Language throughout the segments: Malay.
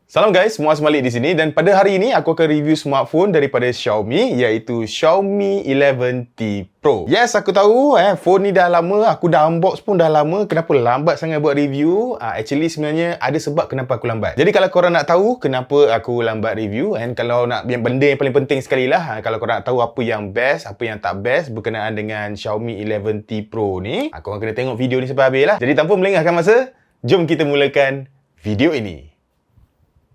Salam guys, Muaz Malik di sini dan pada hari ini aku akan review smartphone daripada Xiaomi iaitu Xiaomi 11T Pro. Yes, aku tahu phone ni dah lama, aku dah unbox pun dah lama. Kenapa lambat sangat buat review? Actually sebenarnya ada sebab kenapa aku lambat. Jadi kalau korang nak tahu kenapa aku lambat review kalau nak yang benda yang paling penting sekali lah, kalau korang nak tahu apa yang best, apa yang tak best berkenaan dengan Xiaomi 11T Pro ni, korang kena tengok video ni sampai habis lah. Jadi tanpa melengahkan masa, jom kita mulakan video ini.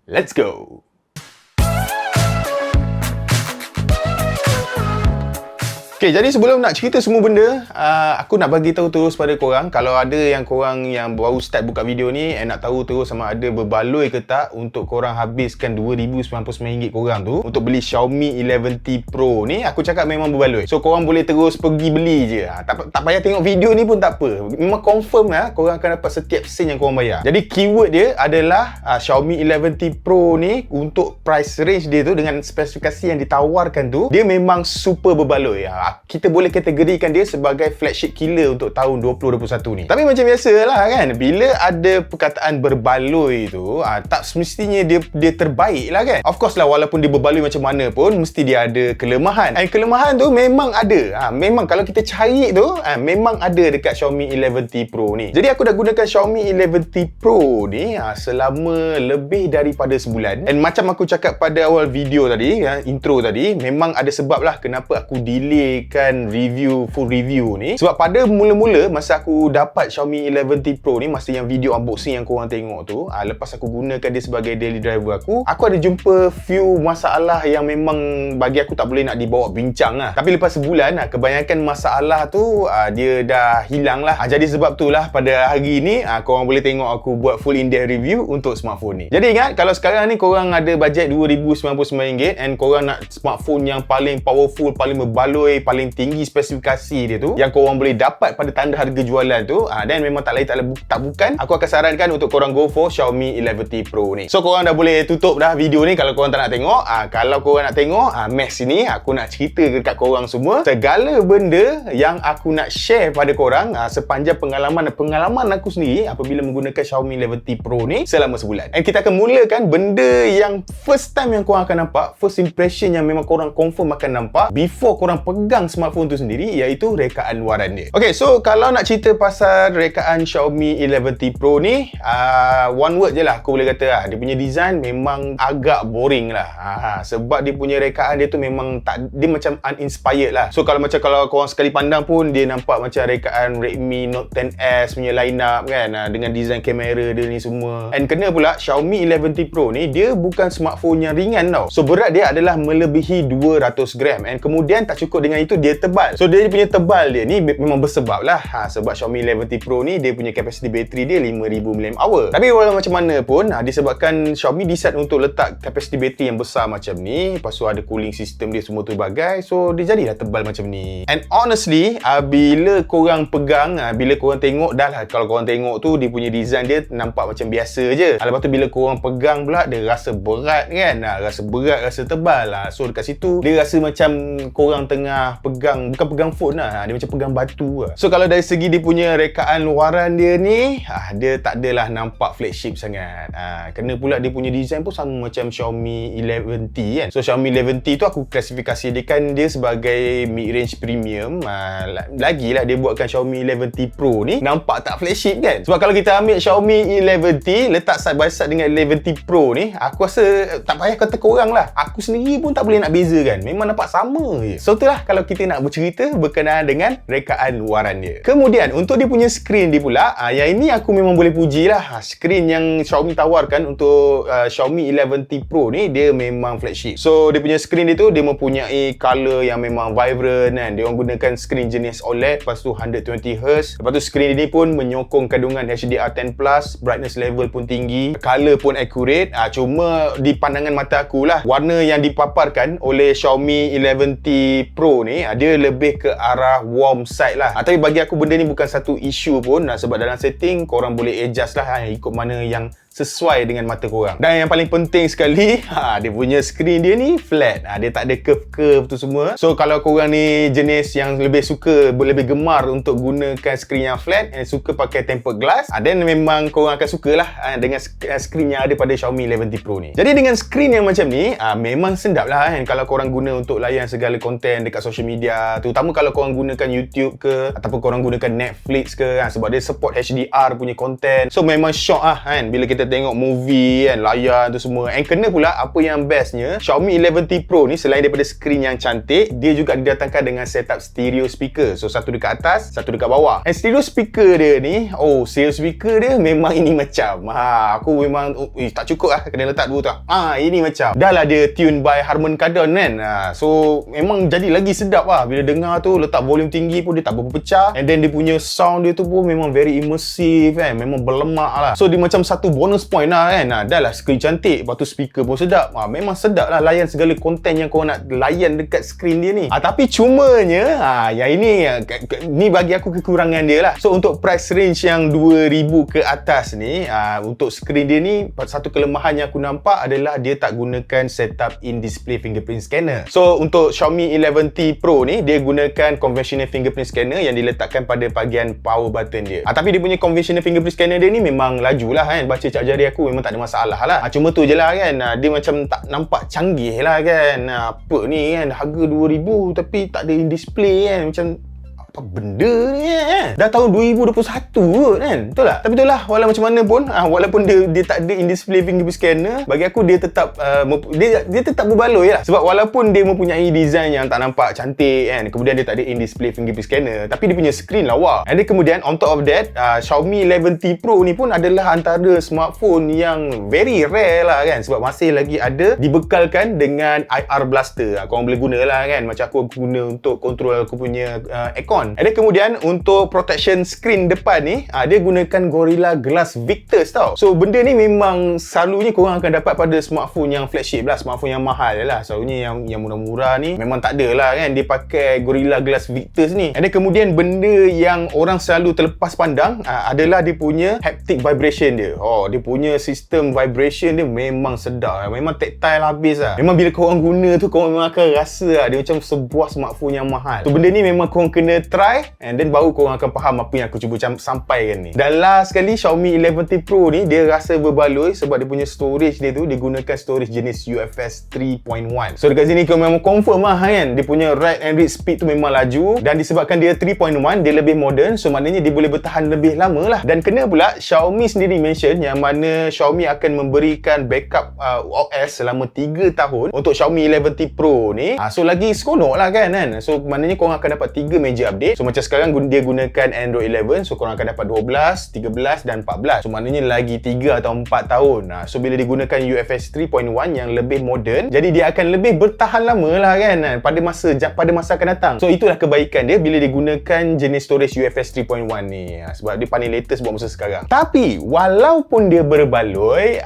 Let's go! Okay, jadi sebelum nak cerita semua benda, aku nak bagi tahu terus pada korang. Kalau ada yang korang yang baru start buka video ni nak tahu terus sama ada berbaloi ke tak untuk korang habiskan RM2,099 korang tu untuk beli Xiaomi 11T Pro ni, aku cakap memang berbaloi. So korang boleh terus pergi beli je. Tak payah tengok video ni pun tak apa. Memang confirm lah korang akan dapat setiap sen yang korang bayar. Jadi keyword dia adalah Xiaomi 11T Pro ni untuk price range dia tu dengan spesifikasi yang ditawarkan tu, dia memang super berbaloi. Kita boleh kategorikan dia sebagai flagship killer untuk tahun 2021 ni. Tapi macam biasalah kan, bila ada perkataan berbaloi tu, tak semestinya dia terbaik lah kan. Of course lah, walaupun dia berbaloi macam mana pun, mesti dia ada kelemahan. Kelemahan tu memang ada. Memang kalau kita cari tu, memang ada dekat Xiaomi 11T Pro ni. Jadi aku dah gunakan Xiaomi 11T Pro ni selama lebih daripada sebulan. And macam aku cakap pada awal video tadi, intro tadi, memang ada sebab lah kenapa aku delay full review ni. Sebab pada mula-mula masa aku dapat Xiaomi 11T Pro ni, masa yang video unboxing yang korang tengok tu, lepas aku gunakan dia sebagai daily driver aku ada jumpa few masalah yang memang bagi aku tak boleh nak dibawa bincang lah. Tapi lepas sebulan, kebanyakan masalah tu dia dah hilang lah. Jadi sebab tu lah pada hari ni korang boleh tengok aku buat full in-depth review untuk smartphone ni. Jadi ingat, kalau sekarang ni korang ada bajet RM2,099 and korang nak smartphone yang paling powerful, paling berbaloi, paling tinggi spesifikasi dia tu, yang korang boleh dapat pada tanda harga jualan tu, dan memang tak lain tak bukan, aku akan sarankan untuk korang go for Xiaomi 11T Pro ni. So korang dah boleh tutup dah video ni kalau korang tak nak tengok. Kalau korang nak tengok, match ni aku nak cerita dekat korang semua segala benda yang aku nak share pada korang sepanjang pengalaman aku sendiri apabila menggunakan Xiaomi 11T Pro ni selama sebulan. And kita akan mulakan benda yang first time yang korang akan nampak, first impression yang memang korang confirm akan nampak before korang pegang smartphone tu sendiri, iaitu rekaan luaran dia. Okay, so kalau nak cerita pasal rekaan Xiaomi 11T Pro ni, one word je lah aku boleh kata dia punya design memang agak boring lah. Sebab dia punya rekaan dia tu memang dia macam uninspired lah. So kalau korang sekali pandang pun dia nampak macam rekaan Redmi Note 10S punya line up kan, dengan design kamera dia ni semua. And kena pula Xiaomi 11T Pro ni dia bukan smartphone yang ringan tau. So berat dia adalah melebihi 200 gram, and kemudian tak cukup dengan itu, dia tebal. So dia punya tebal dia ni memang bersebab lah. Sebab Xiaomi 11T Pro ni dia punya kapasiti bateri dia 5000 mAh. Tapi walau macam mana pun, disebabkan Xiaomi decide untuk letak kapasiti bateri yang besar macam ni, lepas tu ada cooling system dia semua tu bagai, so dia jadilah tebal macam ni. And honestly, bila korang pegang, bila korang tengok dah lah, kalau korang tengok tu dia punya design dia nampak macam biasa je. Lepas tu bila korang pegang pula, dia rasa berat kan, rasa berat, rasa tebal lah. So dekat situ dia rasa macam korang tengah bukan pegang phone lah, dia macam pegang batu lah. So kalau dari segi dia punya rekaan luaran dia ni, dia tak adalah nampak flagship sangat. Kena pula dia punya design pun sama macam Xiaomi 11T kan. So Xiaomi 11T tu aku klasifikasikan dia sebagai mid-range premium. Lagilah dia buatkan Xiaomi 11T Pro ni nampak tak flagship kan. Sebab kalau kita ambil Xiaomi 11T letak side by side dengan 11T Pro ni, aku rasa tak payah kata korang lah, aku sendiri pun tak boleh nak bezakan, memang nampak sama je. So itulah kalau kita nak bercerita berkenaan dengan rekaan luaran dia. Kemudian untuk dia punya skrin dia pula, yang ini aku memang boleh puji lah. Skrin yang Xiaomi tawarkan untuk Xiaomi 11T Pro ni dia memang flagship. So dia punya skrin dia tu dia mempunyai color yang memang vibrant kan. Dia orang gunakan skrin jenis OLED, lepas tu 120Hz. Lepas tu skrin ini pun menyokong kandungan HDR10+, brightness level pun tinggi, color pun accurate. Cuma di pandangan mata aku lah, warna yang dipaparkan oleh Xiaomi 11T Pro ni dia lebih ke arah warm side lah. Tapi bagi aku benda ni bukan satu isu pun, sebab dalam setting korang boleh adjust lah ikut mana yang sesuai dengan mata korang. Dan yang paling penting sekali, dia punya screen dia ni flat. Dia tak ada curve-curve tu semua. So kalau korang ni jenis yang lebih suka, lebih gemar untuk gunakan screen yang flat, suka pakai tempered glass, then memang korang akan sukalah dengan screen yang ada pada Xiaomi 11T Pro ni. Jadi dengan screen yang macam ni, memang sedap lah kan kalau korang guna untuk layan segala konten dekat social media, terutama kalau korang gunakan YouTube ke ataupun korang gunakan Netflix ke sebab dia support HDR punya konten. So memang shock lah kan bila kita tengok movie kan, layar tu semua. And kena pula apa yang bestnya, Xiaomi 11T Pro ni selain daripada screen yang cantik, dia juga didatangkan dengan setup stereo speaker. So satu dekat atas, satu dekat bawah. And stereo speaker dia ni, stereo speaker dia memang ini macam aku memang tak cukup lah kena letak dua tu. Ini macam dah lah dia tune by Harman Kardon kan. So memang jadi lagi sedap lah bila dengar tu, letak volume tinggi pun dia tak berpecah. And then dia punya sound dia tu pun memang very immersive kan, memang berlemak lah. So dia macam satu bonus point lah kan. Dah lah screen cantik, lepas tu speaker pun sedap. Memang sedap lah layan segala konten yang korang nak layan dekat screen dia ni. Tapi cumanya yang ini bagi aku kekurangan dia lah. So untuk price range yang 2000 ke atas ni, untuk screen dia ni, satu kelemahan yang aku nampak adalah dia tak gunakan setup in-display fingerprint scanner. So untuk Xiaomi 11T Pro ni, dia gunakan conventional fingerprint scanner yang diletakkan pada bahagian power button dia. Tapi dia punya conventional fingerprint scanner dia ni memang laju lah kan. Baca cap jari aku memang tak ada masalah lah. Cuma tu je lah kan, dia macam tak nampak canggih lah kan. Apa ni kan, harga 2000 tapi tak ada in-display kan, macam apa benda ni kan? Dah tahun 2021 kot kan? Betul tak? Tapi betul lah, walau macam mana pun, walaupun dia tak ada in-display fingerprint scanner, bagi aku dia tetap dia tetap berbaloi lah. Sebab walaupun dia mempunyai design yang tak nampak cantik kan, kemudian dia tak ada in-display fingerprint scanner, tapi dia punya screen lawa. And then kemudian on top of that, Xiaomi 11T Pro ni pun adalah antara smartphone yang very rare lah kan, sebab masih lagi ada dibekalkan dengan IR blaster. Korang boleh guna lah kan, macam aku guna untuk control aku punya aircon. Ada kemudian untuk protection screen depan ni, dia gunakan Gorilla Glass Victus tau. So benda ni memang selalunya korang akan dapat pada smartphone yang flagship lah, smartphone yang mahal lah. Selalunya yang murah-murah ni memang tak ada lah kan, dia pakai Gorilla Glass Victus ni. Ada kemudian benda yang orang selalu terlepas pandang adalah dia punya haptic vibration dia. Dia punya sistem vibration dia memang sedap, memang tactile habis lah. Memang bila korang guna tu, korang memang akan rasa lah dia macam sebuah smartphone yang mahal. So benda ni memang korang kena try, and then baru korang akan faham apa yang aku cuba sampaikan ni. Dan last sekali, Xiaomi 11T Pro ni dia rasa berbaloi sebab dia punya storage dia tu, dia gunakan storage jenis UFS 3.1. So dekat sini kau memang confirm lah kan, dia punya write and read speed tu memang laju, dan disebabkan dia 3.1, dia lebih modern, so maknanya dia boleh bertahan lebih lama lah. Dan kena pula Xiaomi sendiri mention yang mana Xiaomi akan memberikan backup OS selama 3 tahun untuk Xiaomi 11T Pro ni. So lagi seronok lah kan. So maknanya korang akan dapat 3 major update. So macam sekarang dia gunakan Android 11, so korang akan dapat 12, 13 dan 14. So maknanya lagi 3 atau 4 tahun. So bila digunakan UFS 3.1 yang lebih moden, jadi dia akan lebih bertahan lama lah kan pada masa akan datang. So itulah kebaikan dia bila digunakan jenis storage UFS 3.1 ni, sebab dia paling latest buat masa sekarang. Tapi walaupun dia berbaloi,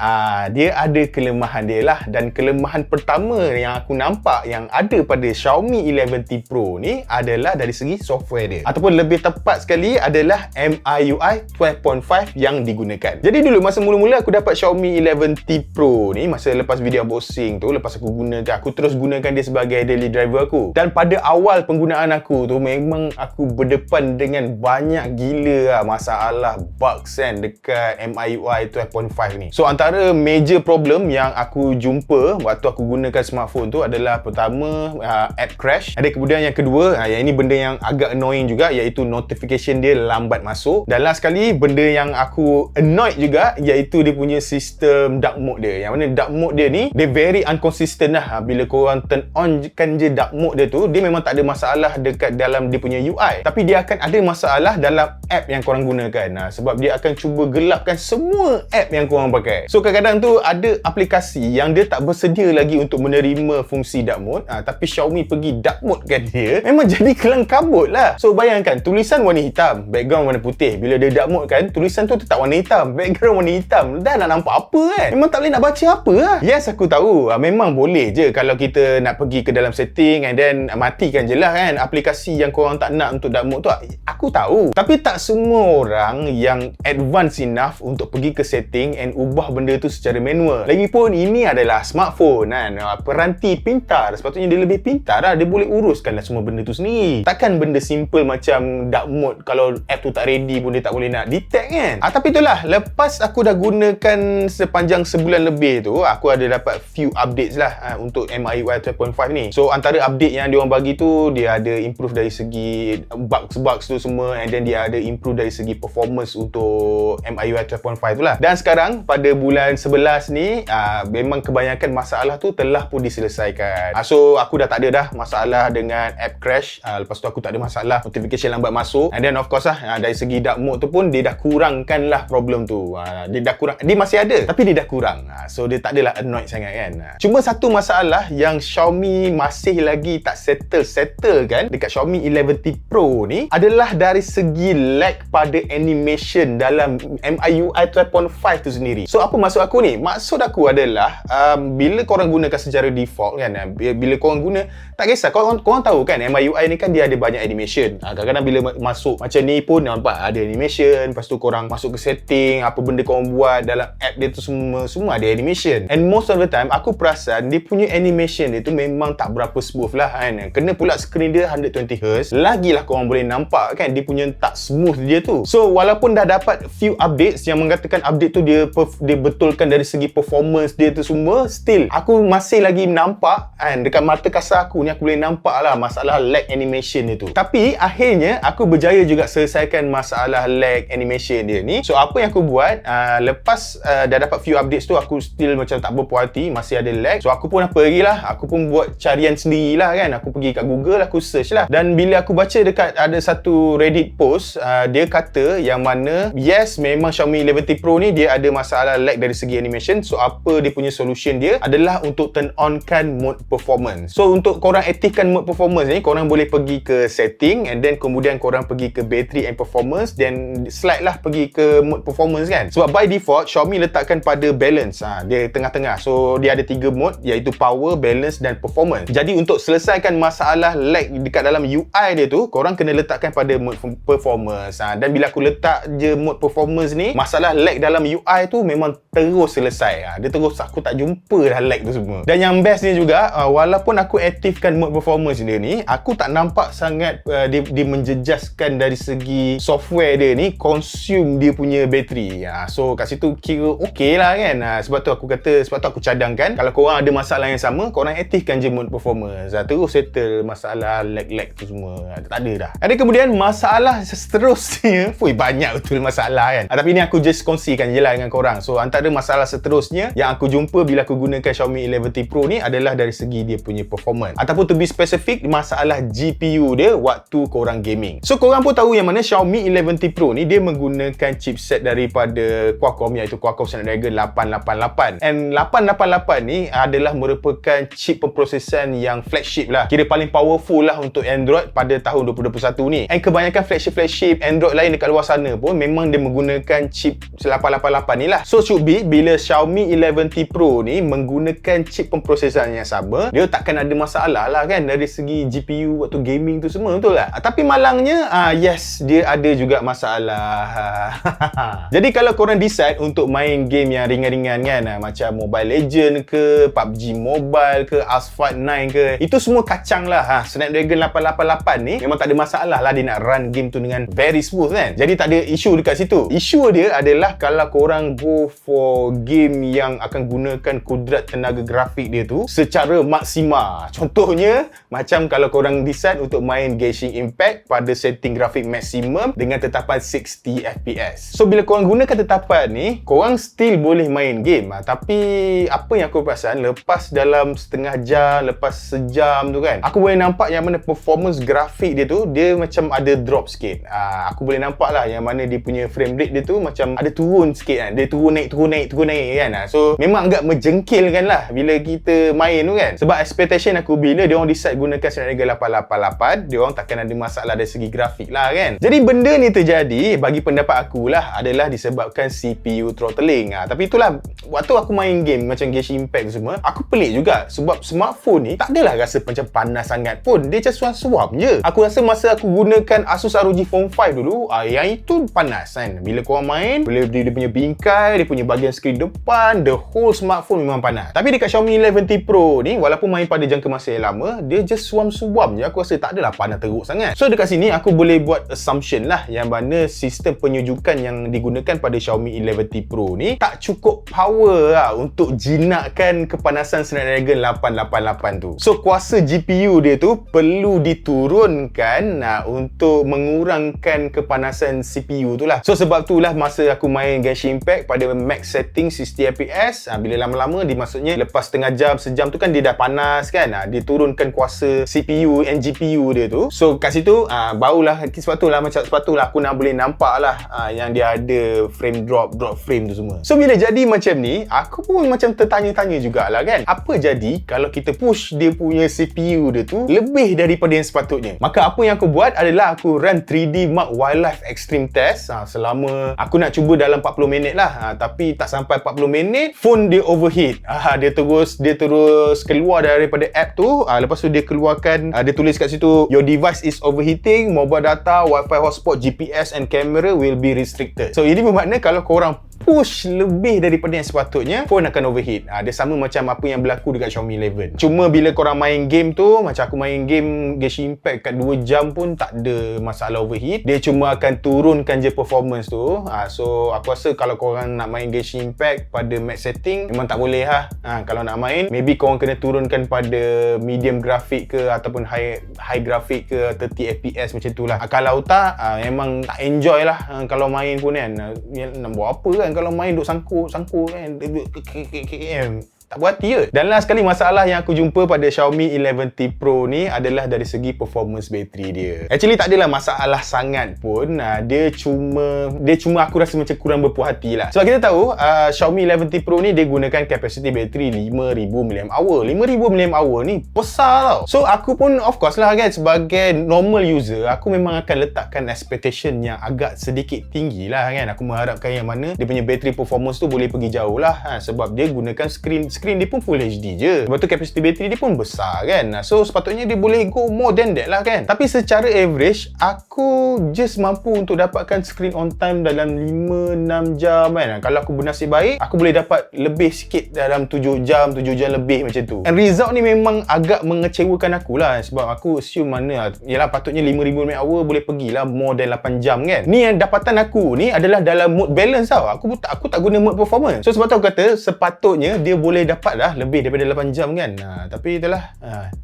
dia ada kelemahan dia lah. Dan kelemahan pertama yang aku nampak yang ada pada Xiaomi 11T Pro ni adalah dari segi software dia, ataupun lebih tepat sekali adalah MIUI 12.5 yang digunakan. Jadi dulu masa mula-mula aku dapat Xiaomi 11T Pro ni, masa lepas video unboxing tu, lepas aku terus gunakan dia sebagai daily driver aku. Dan pada awal penggunaan aku tu, memang aku berdepan dengan banyak gila masalah bugs kan dekat MIUI 12.5 ni. So antara major problem yang aku jumpa waktu aku gunakan smartphone tu adalah pertama, app crash. Ada kemudian yang kedua, yang ini benda yang agak annoying juga, iaitu notification dia lambat masuk. Dan last sekali, benda yang aku annoyed juga, iaitu dia punya sistem dark mode dia. Yang mana dark mode dia ni, dia very inconsistent lah. Bila korang turn on kan je dark mode dia tu, dia memang tak ada masalah dekat dalam dia punya UI, tapi dia akan ada masalah dalam app yang korang gunakan. Sebab dia akan cuba gelapkan semua app yang korang pakai. So kadang-kadang tu ada aplikasi yang dia tak bersedia lagi untuk menerima fungsi dark mode, tapi Xiaomi pergi dark mode kan dia, memang jadi kelang kabut lah. lah. So bayangkan, tulisan warna hitam, background warna putih. Bila dia dark mode kan, tulisan tu tetap warna hitam, background warna hitam. Dah nak nampak apa kan? Memang tak boleh nak baca apa lah. Yes, aku tahu. Memang boleh je kalau kita nak pergi ke dalam setting and then matikan je lah kan aplikasi yang korang tak nak untuk dark mode tu. Aku tahu. Tapi tak semua orang yang advance enough untuk pergi ke setting and ubah benda tu secara manual. Lagipun ini adalah smartphone kan. Peranti pintar. Sepatutnya dia lebih pintar lah. Dia boleh uruskan lah semua benda tu sendiri. Takkan benda simple macam dark mode kalau app tu tak ready pun dia tak boleh nak detect kan. Tapi itulah, lepas aku dah gunakan sepanjang sebulan lebih tu, aku ada dapat few updates lah untuk MIUI 12.5 ni. So antara update yang diorang bagi tu, dia ada improve dari segi bugs tu semua, and then dia ada improve dari segi performance untuk MIUI 12.5 tu lah. Dan sekarang pada bulan 11 ni memang kebanyakan masalah tu telah pun diselesaikan. So aku dah tak ada dah masalah dengan app crash. Lepas tu aku tak ada masalah notification lambat masuk, and then of course lah dari segi dark mode tu pun dia dah kurangkan lah problem tu. Dia dah kurang, dia masih ada tapi dia dah kurang. So dia tak adalah annoyed sangat kan. Cuma satu masalah yang Xiaomi masih lagi tak settle kan dekat Xiaomi 11T Pro ni adalah dari segi lag pada animation dalam MIUI 12.5 tu sendiri. So apa maksud aku ni? Maksud aku adalah bila korang gunakan secara default kan, bila korang guna, tak kisah, korang tahu kan MIUI ni kan dia ada banyak animation. Kadang-kadang bila masuk macam ni pun nampak ada animation. Lepas tu korang masuk ke setting, apa benda korang buat dalam app dia tu semua ada animation. And most of the time aku perasan dia punya animation dia tu memang tak berapa smooth lah kan. Kena pula screen dia 120Hz, lagilah korang boleh nampak kan dia punya tak smooth dia tu. So walaupun dah dapat few updates yang mengatakan update tu dia betulkan dari segi performance dia tu semua, still aku masih lagi nampak kan, dekat mata kasar aku ni aku boleh nampak lah masalah lag animation dia tu. Tapi akhirnya aku berjaya juga selesaikan masalah lag animation dia ni. So apa yang aku buat, lepas dah dapat few updates tu, aku still macam tak berpuas hati, masih ada lag. So aku pun aku pun buat carian sendirilah kan. Aku pergi kat Google, aku search lah. Dan bila aku baca dekat ada satu Reddit post, dia kata yang mana yes, memang Xiaomi 11T Pro ni dia ada masalah lag dari segi animation. So apa dia punya solution dia adalah untuk turn on kan mode performance. So untuk korang aktifkan mode performance ni, korang boleh pergi ke setting and then kemudian korang pergi ke battery and performance, then slide lah pergi ke mode performance kan. Sebab by default Xiaomi letakkan pada balance, dia tengah-tengah. So dia ada 3 mode, iaitu power, balance dan performance. Jadi untuk selesaikan masalah lag dekat dalam UI dia tu, korang kena letakkan pada mode performance. Dan bila aku letak je mode performance ni, masalah lag dalam UI tu memang terus selesai. Dia terus, aku tak jumpa dah lag tu semua. Dan yang bestnya juga, walaupun aku aktifkan mode performance dia ni, aku tak nampak sangat dia menjejaskan dari segi software dia ni consume dia punya bateri. So kat situ kira okey lah kan. Sebab tu aku cadangkan kalau korang ada masalah yang sama, korang aktifkan je mode performance, terus settle masalah lag tu semua. Tak ada dah. Ada kemudian masalah seterusnya. Banyak betul masalah kan. Tapi ni aku just kongsikan je lah dengan korang. So antara masalah seterusnya yang aku jumpa bila aku gunakan Xiaomi 11T Pro ni adalah dari segi dia punya performance, ataupun to be specific, masalah GPU dia waktu korang gaming. So korang pun tahu yang mana Xiaomi 11T Pro ni dia menggunakan chipset daripada Qualcomm, iaitu Qualcomm Snapdragon 888. And 888 ni adalah merupakan chip pemprosesan yang flagship lah, kira paling powerful lah untuk Android pada tahun 2021 ni. And kebanyakan flagship Android lain dekat luar sana pun memang dia menggunakan chip 888 ni lah. So should be bila Xiaomi 11T Pro ni menggunakan chip pemprosesan yang sama, dia takkan ada masalah lah kan dari segi GPU waktu gaming tu semua, betul tak? Tapi malangnya yes, dia ada juga masalah. Jadi kalau korang decide untuk main game yang ringan-ringan kan, macam Mobile Legend ke, PUBG Mobile ke, Asphalt 9 ke, itu semua kacang lah. Snapdragon 888 ni memang tak ada masalah lah dia nak run game tu dengan very smooth kan. Jadi tak ada isu dekat situ. Isu dia adalah kalau korang go for game yang akan gunakan kudrat tenaga grafik dia tu secara maksima. Contohnya macam kalau korang decide untuk main Genshin Impact pada setting grafik maksimum dengan tetapan 60 FPS. So bila korang gunakan tetapan ni, korang still boleh main game. Tapi apa yang aku perasan lepas dalam setengah jam, lepas sejam tu kan, aku boleh nampak yang mana performance grafik dia tu dia macam ada drop sikit. Aku boleh nampak lah yang mana dia punya frame rate dia tu macam ada turun sikit kan. Dia turun naik kan. So memang agak menjengkelkan lah bila kita main tu kan. Sebab expectation aku bila dia orang decide gunakan Snapdragon 888, dia orang akan ada masalah dari segi grafik lah kan. Jadi benda ni terjadi bagi pendapat aku lah adalah disebabkan CPU throttling. Tapi itulah, waktu aku main game macam Genshin Impact semua, aku pelik juga sebab smartphone ni tak adalah rasa macam panas sangat pun. Dia macam suam-suam je. Aku rasa masa aku gunakan Asus ROG Phone 5 dulu, yang itu panas kan. Bila korang main, bila dia punya bingkai, dia punya bahagian skrin depan, the whole smartphone memang panas. Tapi dekat Xiaomi 11T Pro ni, walaupun main pada jangka masa yang lama, dia just suam-suam je. Aku rasa tak adalah panas teruk sangat. So dekat sini aku boleh buat assumption lah yang mana sistem penyujukan yang digunakan pada Xiaomi 11T Pro ni tak cukup power lah untuk jinakkan kepanasan Snapdragon 888 tu. So kuasa GPU dia tu perlu diturunkan untuk mengurangkan kepanasan CPU tu lah. So sebab tu lah masa aku main Genshin Impact pada max setting 60fps, bila lama-lama dia maksudnya lepas setengah jam, sejam tu kan dia dah panas kan, dia turunkan kuasa CPU and GPU dia tu. So kat situ barulah, sebab tu lah aku nak boleh nampak lah yang dia ada frame drop frame tu semua. So bila jadi macam ni, aku pun macam tertanya-tanya jugalah kan, apa jadi kalau kita push dia punya CPU dia tu lebih daripada yang sepatutnya. Maka apa yang aku buat adalah aku run 3D Mark Wildlife Extreme Test selama aku nak cuba dalam 40 minit lah. Tapi tak sampai 40 minit phone dia overheat. Dia terus keluar daripada app tu. Lepas tu dia keluarkan, dia tulis kat situ, your device is overheating, mobile data, Wi-Fi hotspot, GPS and camera will be restricted. So ini bermakna kalau korang push lebih daripada yang sepatutnya, phone akan overheat. Dia sama macam apa yang berlaku dekat Xiaomi 11. Cuma bila korang main game tu, macam aku main game Genshin Impact kat 2 jam pun tak ada masalah overheat. Dia cuma akan turunkan je performance tu. So aku rasa kalau korang nak main Genshin Impact pada max setting, memang tak boleh lah. Kalau nak main, maybe korang kena turunkan pada medium grafik ke ataupun high grafik ke 30fps macam tu lah. Kalau tak, memang tak enjoy lah kalau main pun kan. Nak buat apa kan kalau main duk sangkut kan, tak buat hati je. Dan last sekali masalah yang aku jumpa pada Xiaomi 11T Pro ni adalah dari segi performance bateri dia. Actually tak adalah masalah sangat pun. Dia cuma aku rasa macam kurang berpuas hati lah. Sebab kita tahu Xiaomi 11T Pro ni dia gunakan capacity bateri 5000 mAh. 5000 mAh ni besar tau. So aku pun of course lah kan, sebagai normal user, aku memang akan letakkan expectation yang agak sedikit tinggi lah kan. Aku mengharapkan yang mana dia punya bateri performance tu boleh pergi jauh lah. Sebab dia gunakan screen dia pun Full HD je. Lepas tu capacity bateri dia pun besar kan. So sepatutnya dia boleh go more than that lah kan. Tapi secara average, aku just mampu untuk dapatkan screen on time dalam 5-6 jam kan. Kalau aku bernasib baik, aku boleh dapat lebih sikit dalam 7 jam lebih macam tu. And result ni memang agak mengecewakan aku lah. Sebab aku assume mana, yalah patutnya 5000 mAh boleh pergilah more than 8 jam kan. Ni yang dapatan aku ni adalah dalam mode balance tau. Aku tak guna mode performance. So sebab tu aku kata sepatutnya dia boleh dapat dah lebih daripada 8 jam kan. Tapi itulah,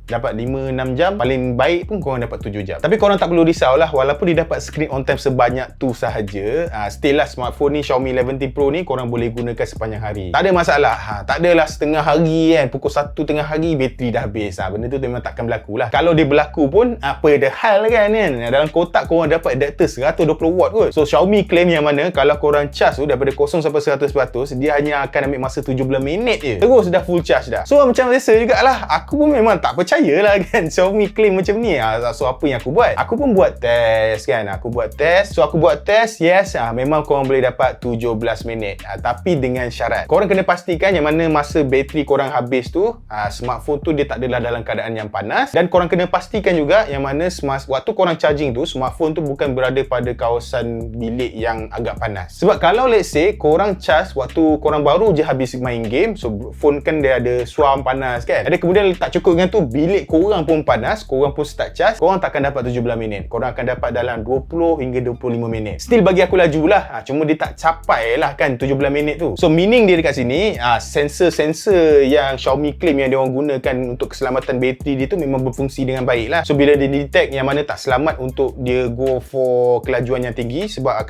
dapat 5-6 jam, paling baik pun korang dapat 7 jam. Tapi korang tak perlu risau lah, walaupun dia dapat screen on time sebanyak tu sahaja, still lah smartphone ni, Xiaomi 11T Pro ni korang boleh gunakan sepanjang hari. Tak ada masalah. Tak adalah setengah hari kan, pukul 1 tengah hari bateri dah habis. Benda tu memang takkan berlaku lah. Kalau dia berlaku pun, apa ada hal kan. Dalam kotak korang dapat adapter 120 watt kot. So Xiaomi claim yang mana kalau korang charge tu daripada 0 sampai 100%, dia hanya akan ambil masa 17 minit je. Terus dah full charge dah. So macam biasa jugalah, aku pun memang tak percaya lah kan Xiaomi claim macam ni. So apa yang aku buat? Aku pun buat test kan. So aku buat test, yes, memang korang boleh dapat 17 minit. Tapi dengan syarat, korang kena pastikan yang mana masa bateri korang habis tu, smartphone tu dia tak adalah dalam keadaan yang panas. Dan korang kena pastikan juga yang mana waktu korang charging tu, smartphone tu bukan berada pada kawasan bilik yang agak panas. Sebab kalau let's say korang charge waktu korang baru je habis main game, so phone kan dia ada suam panas kan. Ada kemudian tak cukup dengan tu, bilik korang pun panas, korang pun start charge, korang takkan dapat 17 minit. Korang akan dapat dalam 20 hingga 25 minit. Still bagi aku laju lah. Cuma dia tak capai lah kan 17 minit tu. So meaning dia dekat sini, sensor yang Xiaomi claim yang dia orang gunakan untuk keselamatan bateri dia tu memang berfungsi dengan baik lah. So bila dia detect yang mana tak selamat untuk dia go for kelajuan yang tinggi, sebab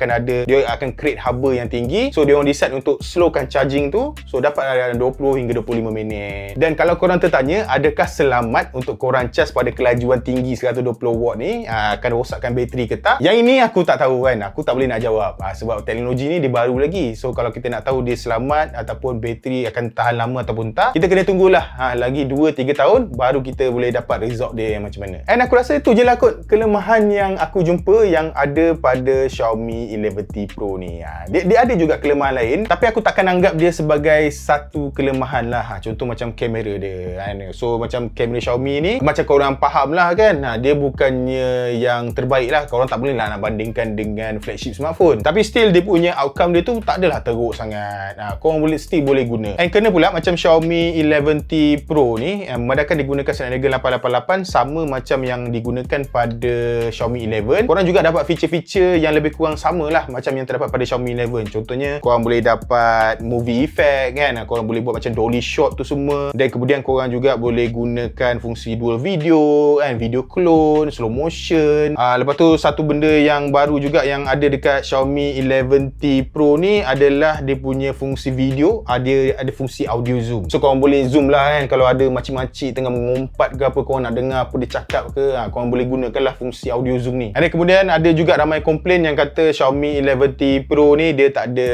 dia akan create haba yang tinggi. So dia orang decide untuk slowkan charging tu. So dapat dalam 20 hingga 25 minit. Dan kalau korang tertanya, adakah selamat untuk korang cas pada kelajuan tinggi 120 watt ni akan rosakkan bateri ke tak? Yang ini aku tak tahu kan. Aku tak boleh nak jawab sebab teknologi ni dia baru lagi. So kalau kita nak tahu dia selamat ataupun bateri akan tahan lama ataupun tak, kita kena tunggulah lagi 2-3 tahun baru kita boleh dapat result dia yang macam mana. And aku rasa itu je lah kot kelemahan yang aku jumpa yang ada pada Xiaomi 11T Pro ni. Dia ada juga kelemahan lain, tapi aku takkan anggap dia sebagai satu kelemahan lah. Contoh macam kamera dia kan. So macam kamera Xiaomi ni, macam korang faham lah kan, dia bukannya yang terbaik lah. Korang tak boleh lah nak bandingkan dengan flagship smartphone, tapi still dia punya outcome dia tu tak adalah teruk sangat. Korang still boleh guna. And kena pula macam Xiaomi 11T Pro ni, memandangkan digunakan Snapdragon 888 sama macam yang digunakan pada Xiaomi 11, korang juga dapat feature-feature yang lebih kurang sama lah macam yang terdapat pada Xiaomi 11. Contohnya korang boleh dapat movie effect kan, korang boleh buat macam dolly shot tu semua, dan kemudian korang juga boleh gunakan fungsi dual video kan, video clone, slow motion. Lepas tu satu benda yang baru juga yang ada dekat Xiaomi 11T Pro ni adalah dia punya fungsi video, ada fungsi audio zoom. So korang boleh zoom lah kan, kalau ada makcik-makcik tengah mengumpat ke apa, korang nak dengar apa dia cakap ke, korang boleh gunakanlah fungsi audio zoom ni. Dan kemudian ada juga ramai komplain yang kata Xiaomi 11T Pro ni dia tak ada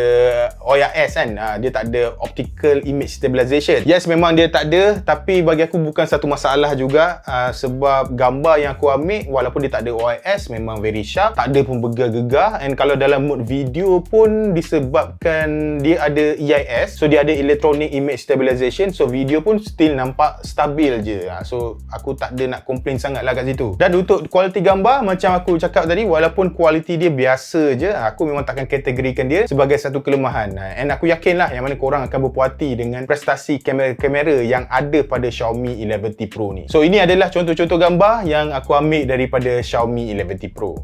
OIS kan, dia tak ada optical image stabilization. Yes, memang dia tak ada, tapi bagi aku bukan satu masalah juga, sebab gambar yang aku ambil walaupun dia tak ada OIS memang very sharp, tak ada pun bergegar-gegar. And kalau dalam mode video pun disebabkan dia ada EIS, so dia ada electronic image stabilization, so video pun still nampak stabil je. So aku tak ada nak komplain sangat lah kat situ. Dan untuk kualiti gambar macam aku cakap tadi, walaupun kualiti dia biasa je, aku memang takkan kategorikan dia sebagai satu kelemahan. And aku yakin lah yang mana korang akan berpuas hati dengan prestasi kamera yang ada pada Xiaomi 11T Pro ni. So ini adalah contoh-contoh gambar yang aku ambil daripada Xiaomi 11T Pro.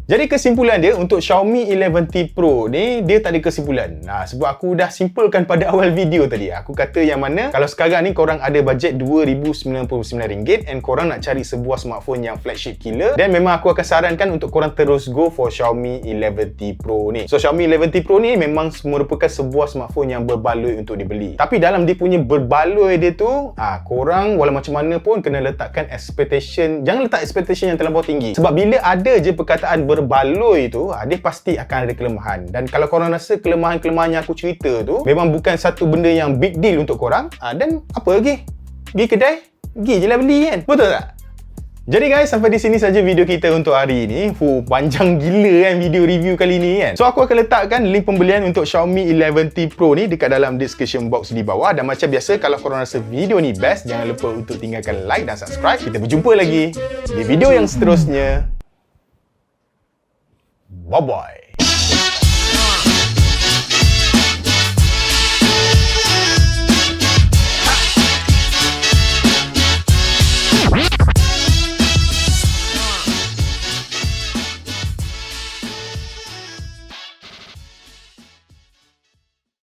Jadi kesimpulan dia untuk Xiaomi 11T Pro ni, dia tak ada kesimpulan. Sebab aku dah simpulkan pada awal video tadi. Aku kata yang mana kalau sekarang ni korang ada bajet RM2,099 and korang nak cari sebuah smartphone yang flagship killer, dan memang aku akan sarankan untuk korang terus go for Xiaomi 11T Pro ni. So Xiaomi 11T Pro ni memang merupakan sebuah smartphone yang berbaloi untuk dibeli. Tapi dalam dia punya berbaloi dia tu, korang walau macam mana pun kena letakkan expectation. Jangan letak expectation yang terlampau tinggi. Sebab bila ada je perkataan berbaloi tu, dia pasti akan ada kelemahan. Dan kalau korang rasa kelemahan-kelemahan yang aku cerita tu memang bukan satu benda yang big deal untuk korang, dan apa lagi? Pergi kedai, pergi je lah beli kan? Betul tak? Jadi guys, sampai di sini saja video kita untuk hari ini. Panjang gila kan video review kali ni kan. So aku akan letakkan link pembelian untuk Xiaomi 11T Pro ni dekat dalam description box di bawah. Dan macam biasa, kalau korang rasa video ni best, jangan lupa untuk tinggalkan like dan subscribe. Kita berjumpa lagi di video yang seterusnya. Bye-bye.